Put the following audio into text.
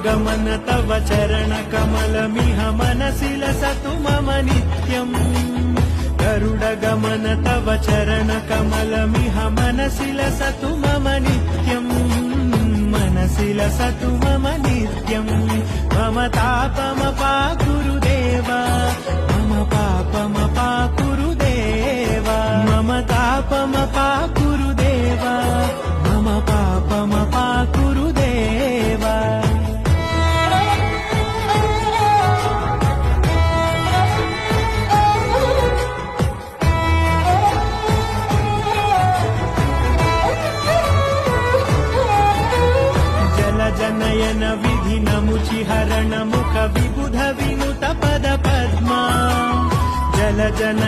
गरुडगमन तव चरणकमलमिह मनसि लसतु मम नित्यम् गरुडगमन तव चरणकमलमिह मनसि लसतु मम नित्यम् मनसि लसतु मम नित्यम् मम तापमपा गुरुदेव मम पापमपा गुरुदेव मम तापमपा गुरुदेव मम पापमपा गुरुदेव जनयन विधि नमुचि हरण मुख विबुध विनुत पद पद्मा जल जन